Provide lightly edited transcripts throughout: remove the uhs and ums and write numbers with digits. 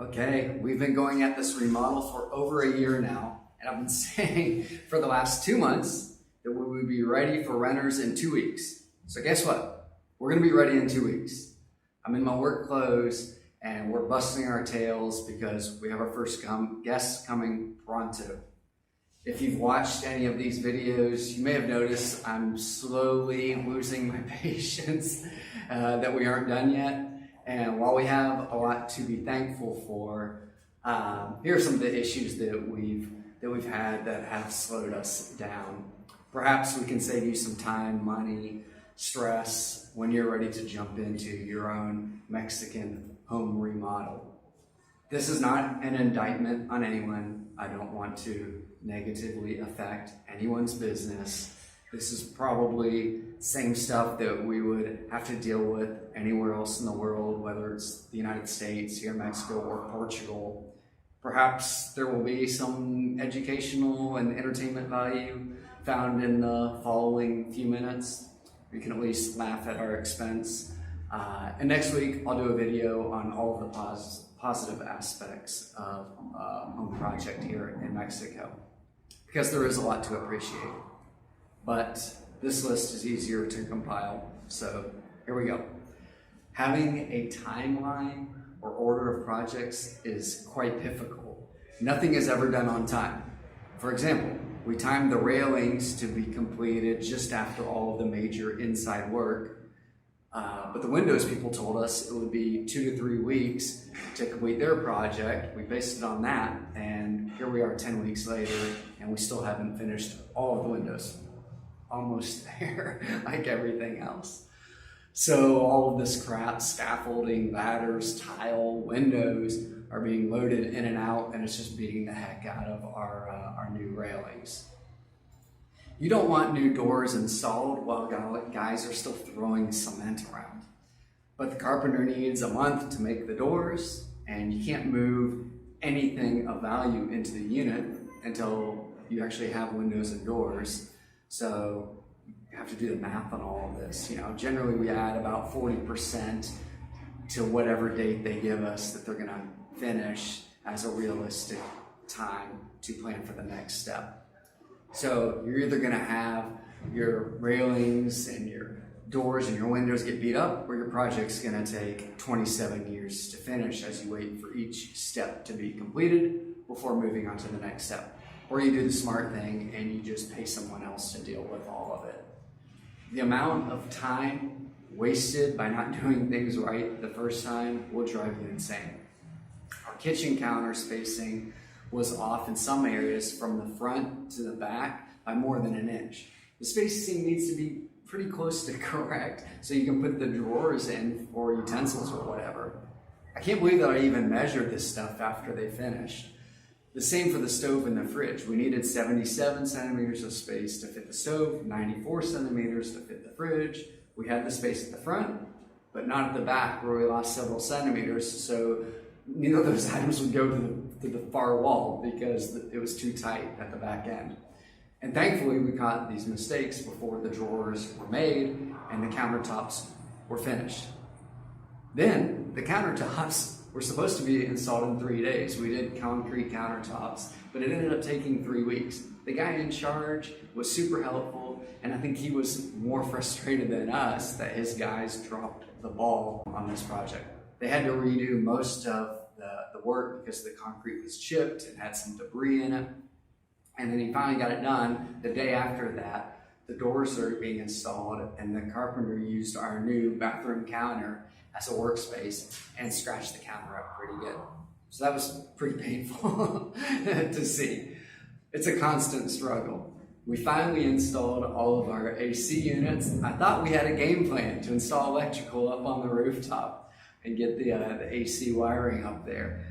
Okay, we've been going at this remodel for over a year now, and I've been saying for the last 2 months that we would be ready for renters in 2 weeks. So guess what? We're gonna be ready in 2 weeks. I'm in my work clothes and we're busting our tails because we have our first guest coming pronto. If you've watched any of these videos, you may have noticed I'm slowly losing my patience that we aren't done yet. And while we have a lot to be thankful for, here are some of the issues that we've had that have slowed us down. Perhaps we can save you some time, money, stress when you're ready to jump into your own Mexican home remodel. This is not an indictment on anyone. I don't want to negatively affect anyone's business. This is probably same stuff that we would have to deal with anywhere else in the world, whether it's the United States, here in Mexico, or Portugal. Perhaps there will be some educational and entertainment value found in the following few minutes. We can at least laugh at our expense. And next week, I'll do a video on all of the positive aspects of a home project here in Mexico, because there is a lot to appreciate. But this list is easier to compile, so here we go. Having a timeline or order of projects is quite difficult. Nothing is ever done on time. For example, we timed the railings to be completed just after all of the major inside work, but the windows people told us it would be 2 to 3 weeks to complete their project. We based it on that, and here we are 10 weeks later, and we still haven't finished all of the windows. Almost there, like everything else. So all of this crap, scaffolding, ladders, tile, windows, are being loaded in and out, and it's just beating the heck out of our new railings. You don't want new doors installed while guys are still throwing cement around. But the carpenter needs a month to make the doors, and you can't move anything of value into the unit until you actually have windows and doors. So you have to do the math on all of this. You know, generally we add about 40% to whatever date they give us that they're gonna finish as a realistic time to plan for the next step. So you're either gonna have your railings and your doors and your windows get beat up, or your project's gonna take 27 years to finish as you wait for each step to be completed before moving on to the next step. Or you do the smart thing and you just pay someone else to deal with all of it. The amount of time wasted by not doing things right the first time will drive you insane. Our kitchen counter spacing was off in some areas from the front to the back by more than 1 inch. The spacing needs to be pretty close to correct so you can put the drawers in for utensils or whatever. I can't believe that I even measured this stuff after they finished. The same for the stove and the fridge. We needed 77 centimeters of space to fit the stove, 94 centimeters to fit the fridge. We had the space at the front, but not at the back where we lost several centimeters. So neither of those items would go to the far wall because it was too tight at the back end. And thankfully we caught these mistakes before the drawers were made and the countertops were finished. Then the countertops were supposed to be installed in 3 days. We did concrete countertops, but it ended up taking 3 weeks. The guy in charge was super helpful, and I think he was more frustrated than us that his guys dropped the ball on this project. They had to redo most of the work because the concrete was chipped and had some debris in it. And then he finally got it done. The day after that, the doors started being installed, and the carpenter used our new bathroom counter as a workspace and scratched the counter up pretty good. So that was pretty painful to see. It's a constant struggle. We finally installed all of our AC units. I thought we had a game plan to install electrical up on the rooftop and get the AC wiring up there.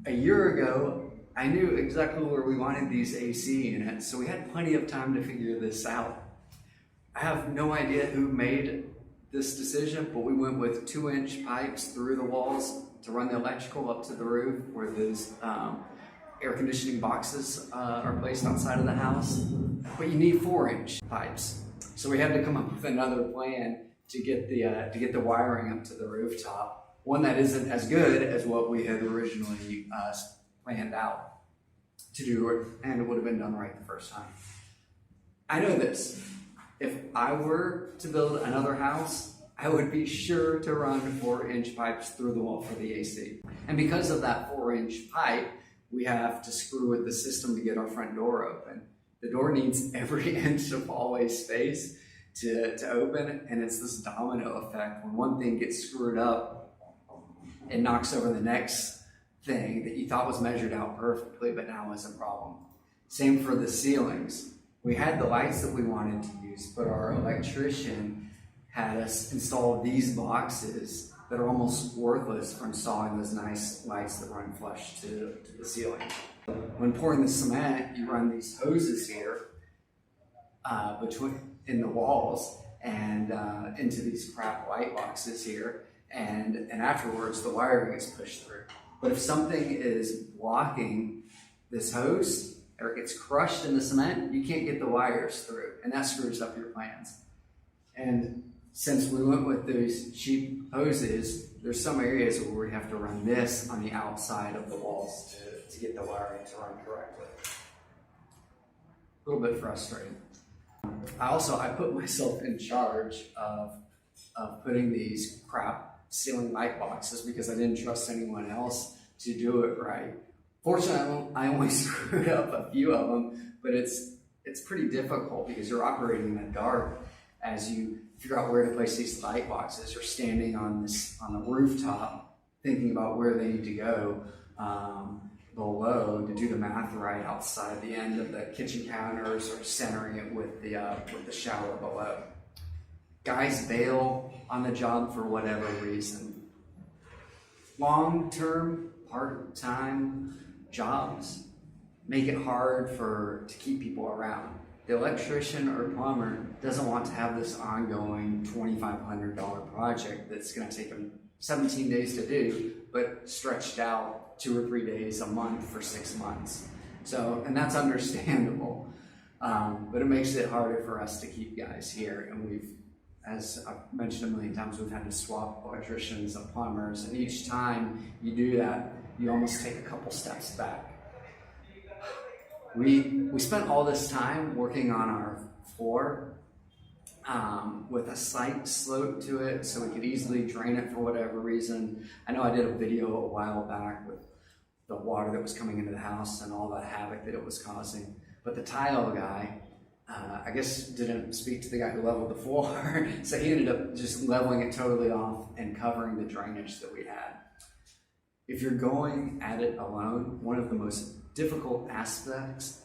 A year ago, I knew exactly where we wanted these AC units, so we had plenty of time to figure this out. I have no idea who made this decision, but we went with 2-inch pipes through the walls to run the electrical up to the roof where those air conditioning boxes are placed outside of the house. But you need 4-inch pipes. So we had to come up with another plan to get the wiring up to the rooftop. one that isn't as good as what we had originally planned out to do, and it would have been done right the first time. I know this. If I were to build another house, I would be sure to run 4-inch pipes through the wall for the AC. And because of that 4-inch pipe, we have to screw with the system to get our front door open. The door needs every inch of hallway space to open, and it's this domino effect. When one thing gets screwed up, it knocks over the next thing that you thought was measured out perfectly, but now is a problem. Same for the ceilings. We had the lights that we wanted to use, but our electrician had us install these boxes that are almost worthless for installing those nice lights that run flush to the ceiling. When pouring the cement, you run these hoses here in the walls and into these crap light boxes here, and afterwards the wiring is pushed through. But if something is blocking this hose or it gets crushed in the cement, you can't get the wires through, and that screws up your plans. And since we went with those cheap hoses, there's some areas where we have to run this on the outside of the walls to get the wiring to run correctly. A little bit frustrating. I put myself in charge of putting these crap ceiling light boxes because I didn't trust anyone else to do it right. Fortunately, I only screwed up a few of them, but it's pretty difficult because you're operating in the dark as you figure out where to place these light boxes. You're standing on the rooftop thinking about where they need to go below to do the math right outside the end of the kitchen counters or centering it with the shower below. Guys bail on the job for whatever reason. Long-term, part-time jobs make it hard to keep people around. The electrician or plumber doesn't want to have this ongoing $2,500 project that's going to take them 17 days to do, but stretched out 2 or 3 days a month for 6 months. And that's understandable, but it makes it harder for us to keep guys here. And as I've mentioned a million times, we've had to swap electricians and plumbers, and each time you do that, you almost take a couple steps back. We spent all this time working on our floor with a slight slope to it so we could easily drain it for whatever reason. I know I did a video a while back with the water that was coming into the house and all the havoc that it was causing, but the tile guy, I guess didn't speak to the guy who leveled the floor, so he ended up just leveling it totally off and covering the drainage that we had. If you're going at it alone, one of the most difficult aspects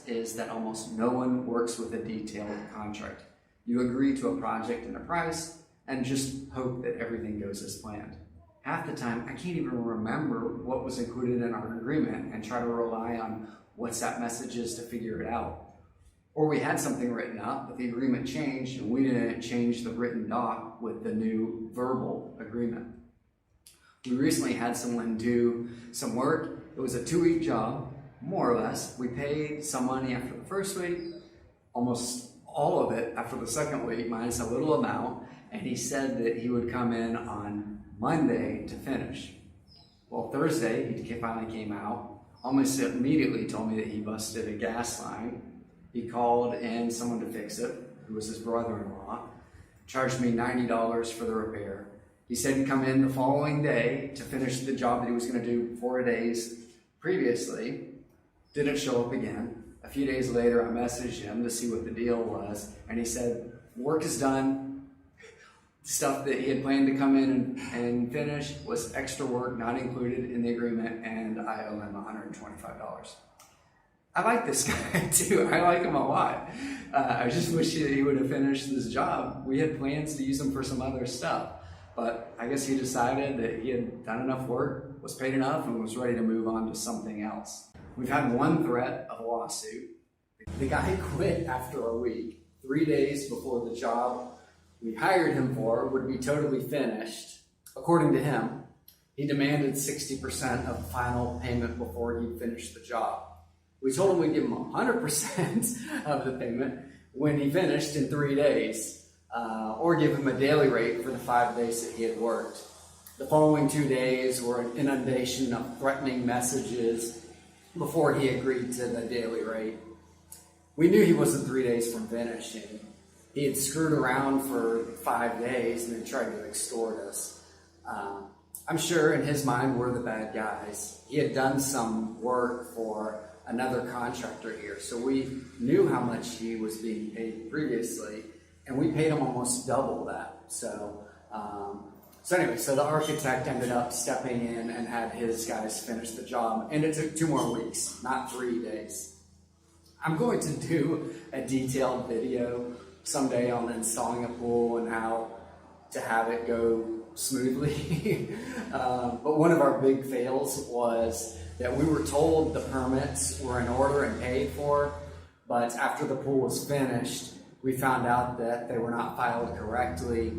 is that almost no one works with a detailed contract. You agree to a project and a price and just hope that everything goes as planned. Half the time, I can't even remember what was included in our agreement and try to rely on WhatsApp messages to figure it out. Or we had something written up, but the agreement changed and we didn't change the written doc with the new verbal agreement. We recently had someone do some work. It was a 2-week job, more or less. We paid some money after the first week, almost all of it after the second week, minus a little amount, and he said that he would come in on Monday to finish. Well, Thursday, he finally came out, almost immediately told me that he busted a gas line. He called in someone to fix it, who was his brother-in-law, charged me $90 for the repair. He said he'd come in the following day to finish the job that he was going to do 4 days previously. Didn't show up again. A few days later, I messaged him to see what the deal was, and he said, work is done. Stuff that he had planned to come in and finish was extra work not included in the agreement, and I owe him $125. I like this guy too. I like him a lot. I just wish that he would have finished this job. We had plans to use him for some other stuff. But I guess he decided that he had done enough work, was paid enough, and was ready to move on to something else. We've had one threat of a lawsuit. The guy quit after a week, 3 days before the job we hired him for would be totally finished. According to him, he demanded 60% of the final payment before he finished the job. We told him we'd give him 100% of the payment when he finished in 3 days. Or give him a daily rate for the 5 days that he had worked. The following 2 days were an inundation of threatening messages before he agreed to the daily rate. We knew he wasn't 3 days from finishing. He had screwed around for 5 days and then tried to extort us. I'm sure in his mind we're the bad guys. He had done some work for another contractor here, so we knew how much he was being paid previously, and we paid him almost double that. So anyway, the architect ended up stepping in and had his guys finish the job, and it took 2 more weeks, not 3 days. I'm going to do a detailed video someday on installing a pool and how to have it go smoothly. But one of our big fails was that we were told the permits were in order and paid for, but after the pool was finished, we found out that they were not filed correctly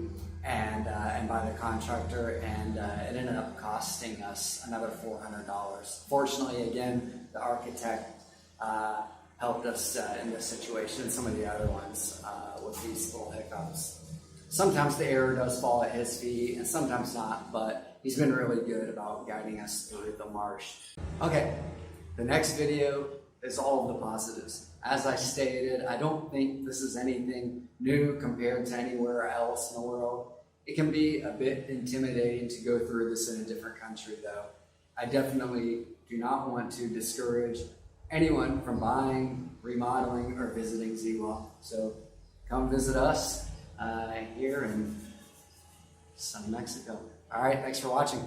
and by the contractor, and it ended up costing us another $400. Fortunately, again, the architect helped us in this situation and some of the other ones with these little hiccups. Sometimes the error does fall at his feet and sometimes not, but he's been really good about guiding us through the marsh. Okay, the next video is all of the positives. As I stated, I don't think this is anything new compared to anywhere else in the world. It can be a bit intimidating to go through this in a different country though. I definitely do not want to discourage anyone from buying, remodeling, or visiting ZWell. So come visit us here in sunny Mexico. All right, thanks for watching.